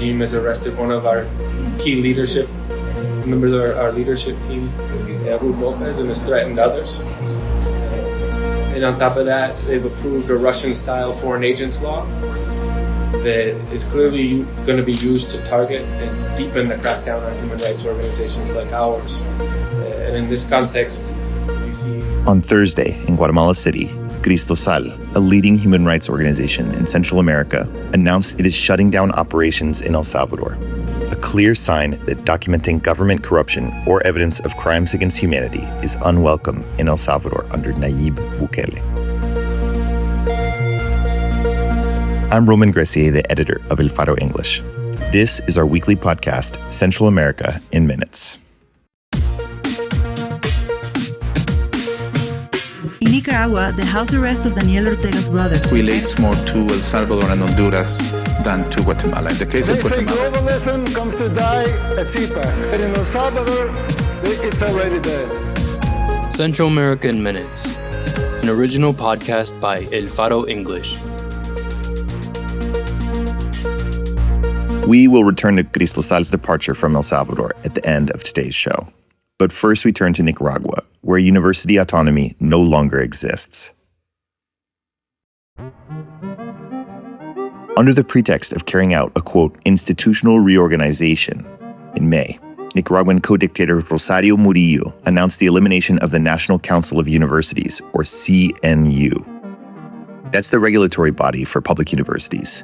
regime has arrested one of our key leadership members of our leadership team, Ruth Lopez, and has threatened others. And on top of that, they've approved a Russian-style foreign agents law that is clearly going to be used to target and deepen the crackdown on human rights organizations like ours. And in this context, we see... On Thursday, in Guatemala City, Cristosal, a leading human rights organization in Central America, announced it is shutting down operations in El Salvador, a clear sign that documenting government corruption or evidence of crimes against humanity is unwelcome in El Salvador under Nayib Bukele. I'm Roman Gressier, the editor of El Faro English. This is our weekly podcast, Central America in Minutes. In Nicaragua, the house arrest of Daniel Ortega's brother relates more to El Salvador and Honduras than to Guatemala. In the case of Guatemala, they say globalism comes to die at CPAC, but in El Salvador, it's already dead. Central America in Minutes, an original podcast by El Faro English. We will return to Cristosal's departure from El Salvador at the end of today's show. But first we turn to Nicaragua, where university autonomy no longer exists. Under the pretext of carrying out a, quote, institutional reorganization, in May, Nicaraguan co-dictator Rosario Murillo announced the elimination of the National Council of Universities, or CNU. That's the regulatory body for public universities.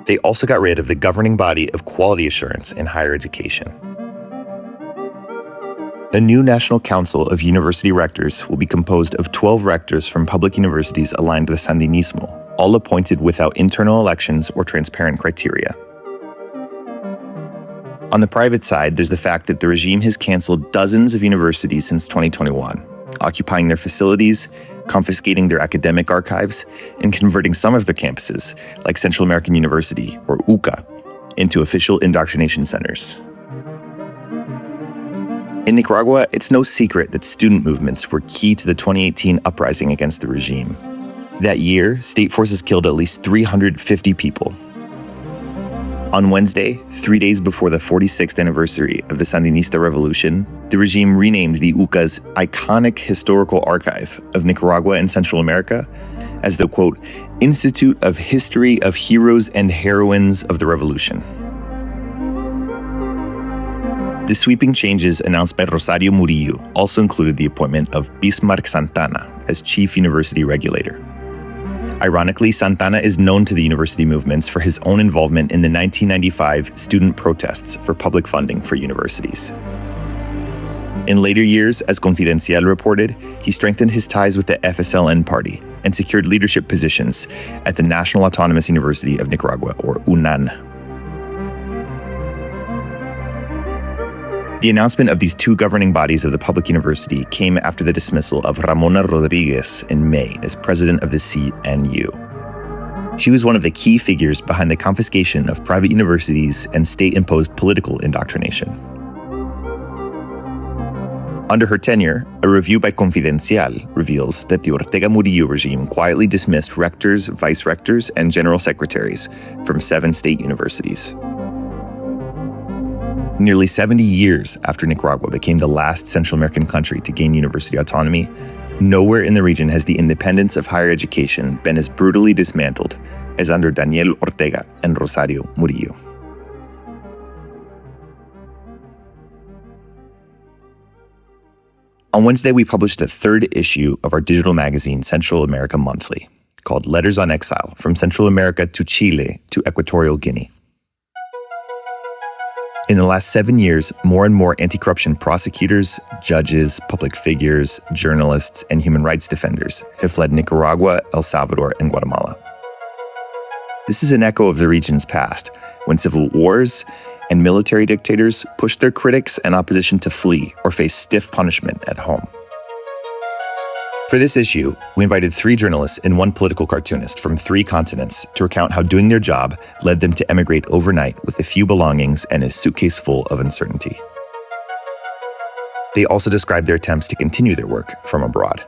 They also got rid of the governing body of quality assurance in higher education. The new National Council of University Rectors will be composed of 12 rectors from public universities aligned with Sandinismo, all appointed without internal elections or transparent criteria. On the private side, there's the fact that the regime has canceled dozens of universities since 2021, occupying their facilities, confiscating their academic archives, and converting some of their campuses, like Central American University, or UCA, into official indoctrination centers. In Nicaragua, it's no secret that student movements were key to the 2018 uprising against the regime. That year, state forces killed at least 350 people. On Wednesday, 3 days before the 46th anniversary of the Sandinista Revolution, the regime renamed the UCA's iconic historical archive of Nicaragua and Central America as the, quote, Institute of History of Heroes and Heroines of the Revolution. The sweeping changes announced by Rosario Murillo also included the appointment of Bismarck Santana as chief university regulator. Ironically, Santana is known to the university movements for his own involvement in the 1995 student protests for public funding for universities. In later years, as Confidencial reported, he strengthened his ties with the FSLN party and secured leadership positions at the National Autonomous University of Nicaragua, or UNAN. The announcement of these two governing bodies of the public university came after the dismissal of Ramona Rodriguez in May as president of the CNU. She was one of the key figures behind the confiscation of private universities and state-imposed political indoctrination. Under her tenure, a review by Confidencial reveals that the Ortega Murillo regime quietly dismissed rectors, vice-rectors, and general secretaries from 7 state universities. Nearly 70 years after Nicaragua became the last Central American country to gain university autonomy, nowhere in the region has the independence of higher education been as brutally dismantled as under Daniel Ortega and Rosario Murillo. On Wednesday, we published a 3rd issue of our digital magazine, Central America Monthly, called Letters on Exile, From Central America to Chile to Equatorial Guinea. In the last 7 years, more and more anti-corruption prosecutors, judges, public figures, journalists, and human rights defenders have fled Nicaragua, El Salvador, and Guatemala. This is an echo of the region's past, when civil wars and military dictators pushed their critics and opposition to flee or face stiff punishment at home. For this issue, we invited 3 journalists and 1 political cartoonist from 3 continents to recount how doing their job led them to emigrate overnight with a few belongings and a suitcase full of uncertainty. They also described their attempts to continue their work from abroad.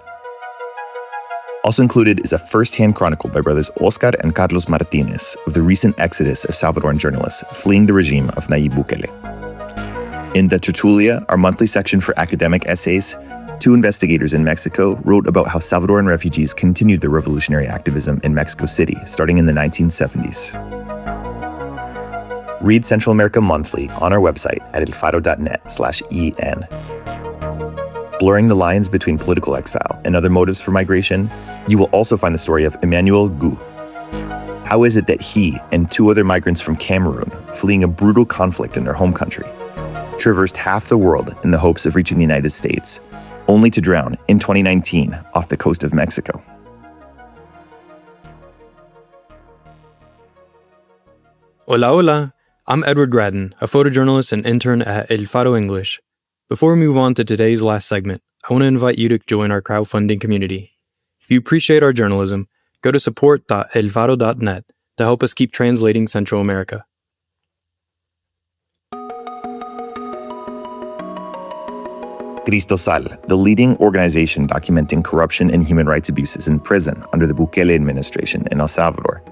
Also included is a first-hand chronicle by brothers Oscar and Carlos Martinez of the recent exodus of Salvadoran journalists fleeing the regime of Nayib Bukele. In the Tertulia, our monthly section for academic essays, two investigators in Mexico wrote about how Salvadoran refugees continued their revolutionary activism in Mexico City starting in the 1970s. Read Central America Monthly on our website at elfaro.net/en. Blurring the lines between political exile and other motives for migration, you will also find the story of Emmanuel Gu. How is it that he and two other migrants from Cameroon, fleeing a brutal conflict in their home country, traversed half the world in the hopes of reaching the United States, only to drown in 2019 off the coast of Mexico? Hola, hola. I'm Edward Gradden, a photojournalist and intern at El Faro English. Before we move on to today's last segment, I want to invite you to join our crowdfunding community. If you appreciate our journalism, go to support.elfaro.net to help us keep translating Central America. Cristosal, the leading organization documenting corruption and human rights abuses in prison under the Bukele administration in El Salvador,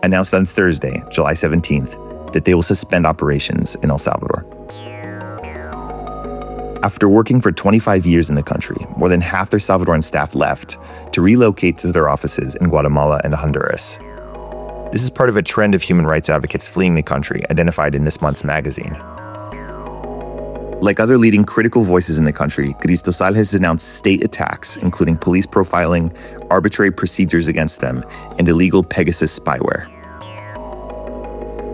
announced on Thursday, July 17th, that they will suspend operations in El Salvador. After working for 25 years in the country, more than half their Salvadoran staff left to relocate to their offices in Guatemala and Honduras. This is part of a trend of human rights advocates fleeing the country identified in this month's magazine. Like other leading critical voices in the country, Cristosal has denounced state attacks, including police profiling, arbitrary procedures against them, and illegal Pegasus spyware.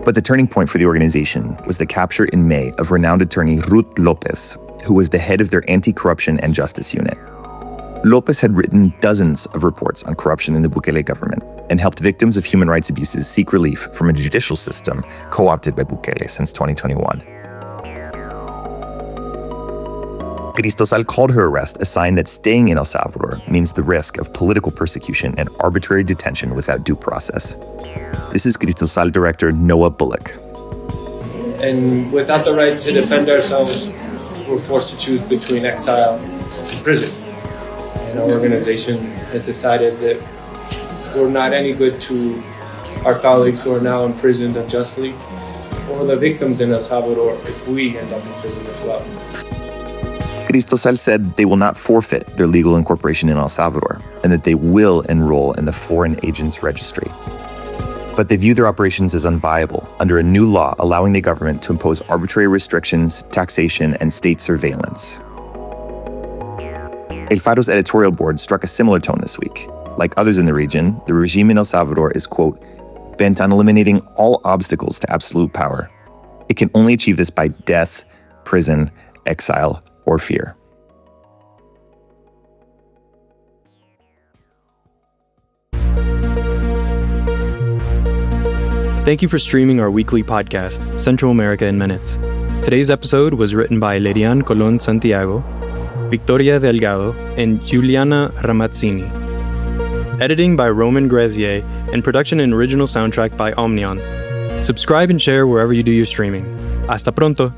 But the turning point for the organization was the capture in May of renowned attorney Ruth Lopez, who was the head of their anti-corruption and justice unit. Lopez had written dozens of reports on corruption in the Bukele government and helped victims of human rights abuses seek relief from a judicial system co-opted by Bukele since 2021. Cristosal called her arrest a sign that staying in El Salvador means the risk of political persecution and arbitrary detention without due process. This is Cristosal director Noah Bullock. And without the right to defend ourselves, we're forced to choose between exile and prison. And our organization has decided that we're not any good to our colleagues who are now imprisoned unjustly, or the victims in El Salvador if we end up in prison as well. Cristosal said they will not forfeit their legal incorporation in El Salvador and that they will enroll in the Foreign Agents Registry. But they view their operations as unviable under a new law allowing the government to impose arbitrary restrictions, taxation, and state surveillance. El Faro's editorial board struck a similar tone this week. Like others in the region, the regime in El Salvador is, quote, bent on eliminating all obstacles to absolute power. It can only achieve this by death, prison, exile, or fear. Thank you for streaming our weekly podcast, Central America in Minutes. Today's episode was written by Lerian Colon Santiago, Victoria Delgado, and Juliana Ramazzini. Editing by Roman Grazier, and production and original soundtrack by Omnion. Subscribe and share wherever you do your streaming. Hasta pronto!